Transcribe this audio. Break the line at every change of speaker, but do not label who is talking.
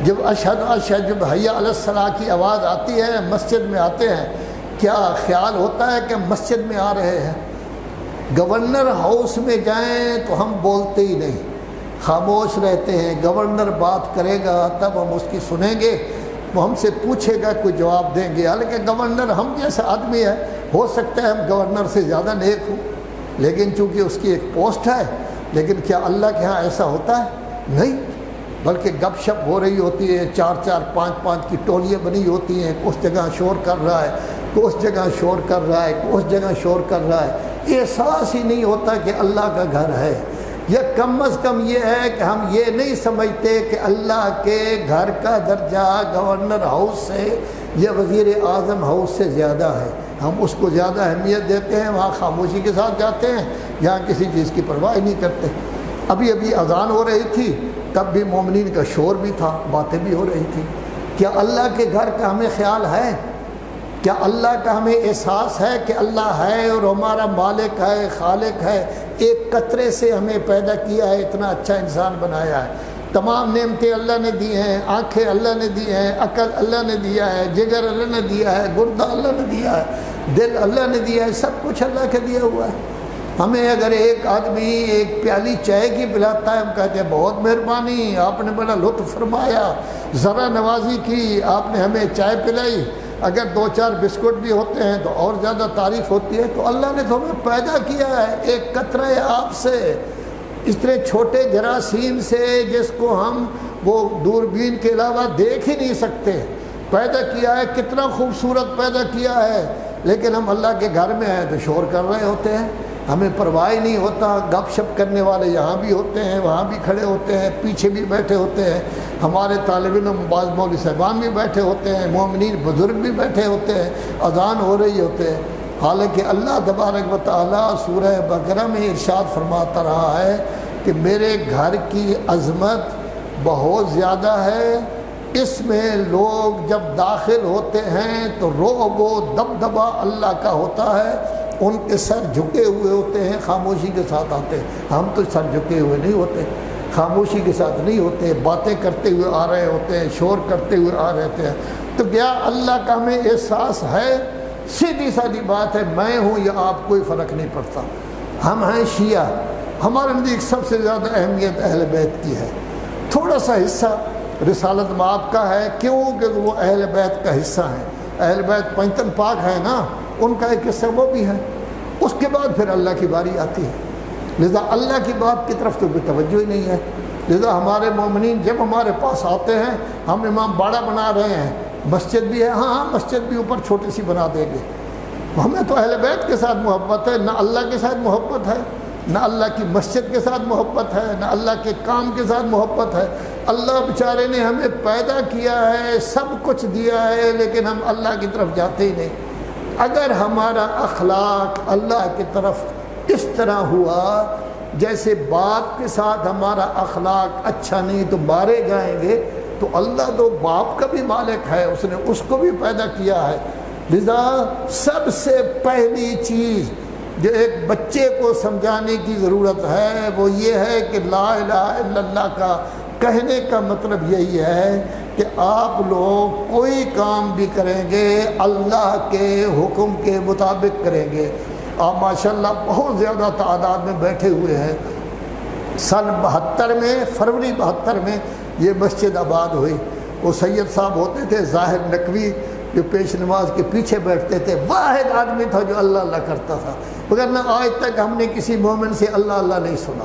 جب اشہد اشہد جب حیا علی الصلاۃ کی آواز آتی ہے مسجد میں آتے ہیں، کیا خیال ہوتا ہے کہ مسجد میں آ رہے ہیں؟ گورنر ہاؤس میں جائیں تو ہم بولتے ہی نہیں، خاموش رہتے ہیں۔ گورنر بات کرے گا تب ہم اس کی سنیں گے، وہ ہم سے پوچھے گا کوئی جواب دیں گے۔ حالانکہ گورنر ہم جیسا آدمی ہے، ہو سکتا ہے ہم گورنر سے زیادہ نیک ہوں، لیکن چونکہ اس کی ایک پوسٹ ہے۔ لیکن کیا اللہ کے ہاں ایسا ہوتا ہے؟ نہیں، بلکہ گپ شپ ہو رہی ہوتی ہے، 4 5 کی ٹولیاں بنی ہوتی ہیں، اس جگہ شور کر رہا ہے، تو اس جگہ شور کر رہا ہے، اس جگہ شور کر رہا ہے۔ احساس ہی نہیں ہوتا کہ اللہ کا گھر ہے، یا کم از کم یہ ہے کہ ہم یہ نہیں سمجھتے کہ اللہ کے گھر کا درجہ گورنر ہاؤس سے یا وزیر اعظم ہاؤس سے زیادہ ہے۔ ہم اس کو زیادہ اہمیت دیتے ہیں، وہاں خاموشی کے ساتھ جاتے ہیں، یہاں کسی چیز کی پرواہ نہیں کرتے۔ ابھی اذان ہو رہی تھی، تب بھی مومنین کا شور بھی تھا، باتیں بھی ہو رہی تھی۔ کیا اللہ کے گھر کا ہمیں خیال ہے؟ کیا اللہ کا ہمیں احساس ہے کہ اللہ ہے اور ہمارا مالک ہے، خالق ہے؟ ایک قطرے سے ہمیں پیدا کیا ہے، اتنا اچھا انسان بنایا ہے، تمام نعمتیں اللہ نے دی ہیں، آنکھیں اللہ نے دی ہیں، عقل اللہ نے دیا ہے، جگر اللہ نے دیا ہے، گردہ اللہ نے دیا ہے، دل اللہ نے دیا ہے، سب کچھ اللہ کا دیا ہوا ہے۔ ہمیں اگر ایک آدمی ایک پیالی چائے کی پلاتا ہے، ہم کہتے ہیں بہت مہربانی، آپ نے بڑا لطف فرمایا، ذرا نوازی کی، آپ نے ہمیں چائے پلائی۔ اگر 2 4 بسکٹ بھی ہوتے ہیں تو اور زیادہ تعریف ہوتی ہے۔ تو اللہ نے تو ہمیں پیدا کیا ہے ایک قطرہ آب سے، اس طرح چھوٹے جراثیم سے جس کو ہم وہ دوربین کے علاوہ دیکھ ہی نہیں سکتے، پیدا کیا ہے۔ کتنا خوبصورت پیدا کیا ہے، لیکن ہم اللہ کے گھر میں ہیں تو شور کر رہے ہوتے ہیں، ہمیں پرواہ ہی نہیں ہوتا۔ گپ شپ کرنے والے یہاں بھی ہوتے ہیں، وہاں بھی کھڑے ہوتے ہیں، پیچھے بھی بیٹھے ہوتے ہیں، ہمارے طالب علم بعض مولوی صاحبان بھی بیٹھے ہوتے ہیں، مومنین بزرگ بھی بیٹھے ہوتے ہیں، اذان ہو رہی ہوتے ہیں۔ حالانکہ اللہ تبارک و تعالیٰ سورہ بقرہ میں ارشاد فرماتا رہا ہے کہ میرے گھر کی عظمت بہت زیادہ ہے، اس میں لوگ جب داخل ہوتے ہیں تو رعب و دبدبہ اللہ کا ہوتا ہے، ان کے سر جھکے ہوئے ہوتے ہیں، خاموشی کے ساتھ آتے ہیں۔ ہم تو سر جھکے ہوئے نہیں ہوتے، خاموشی کے ساتھ نہیں ہوتے، باتیں کرتے ہوئے آ رہے ہوتے ہیں، شور کرتے ہوئے آ رہے ہیں۔ تو کیا اللہ کا ہمیں احساس ہے؟ سیدھی سادی بات ہے، میں ہوں یا آپ، کوئی فرق نہیں پڑتا۔ ہم ہیں شیعہ، ہمارے نزدیک سب سے زیادہ اہمیت اہل بیت کی ہے۔ تھوڑا سا حصہ رسالت مآب کا ہے، کیوں کہ وہ اہل بیت کا حصہ ہیں، اہل بیت پنجتن پاک ہے نا، ان کا ایک حصہ وہ بھی ہے۔ اس کے بعد پھر اللہ کی باری آتی ہے، لذا اللہ کی بات کی طرف تو کوئی توجہ ہی نہیں ہے۔ لذا ہمارے مومنین جب ہمارے پاس آتے ہیں، ہم امام باڑہ بنا رہے ہیں، مسجد بھی ہے، ہاں مسجد بھی اوپر چھوٹی سی بنا دیں گے۔ ہمیں تو اہل بیت کے ساتھ محبت ہے، نہ اللہ کے ساتھ محبت ہے، نہ اللہ کی مسجد کے ساتھ محبت ہے، نہ اللہ کے کام کے ساتھ محبت ہے۔ اللہ بیچارے نے ہمیں پیدا کیا ہے، سب کچھ دیا ہے، لیکن ہم اللہ کی طرف جاتے ہی نہیں۔ اگر ہمارا اخلاق اللہ کی طرف اس طرح ہوا جیسے باپ کے ساتھ ہمارا اخلاق اچھا نہیں تو مارے جائیں گے، تو اللہ تو باپ کا بھی مالک ہے، اس نے اس کو بھی پیدا کیا ہے۔ لذا سب سے پہلی چیز جو ایک بچے کو سمجھانے کی ضرورت ہے وہ یہ ہے کہ لا الہ الا اللہ کا کہنے کا مطلب یہی ہے کہ آپ لوگ کوئی کام بھی کریں گے اللہ کے حکم کے مطابق کریں گے۔ آپ ماشاءاللہ بہت زیادہ تعداد میں بیٹھے ہوئے ہیں۔ سن 72 میں، فروری 72 میں یہ مسجد آباد ہوئی۔ وہ سید صاحب ہوتے تھے ظاہر نقوی، جو پیش نماز کے پیچھے بیٹھتے تھے، واحد آدمی تھا جو اللہ اللہ کرتا تھا، مگر نہ آج تک ہم نے کسی مومن سے اللہ اللہ نہیں سنا۔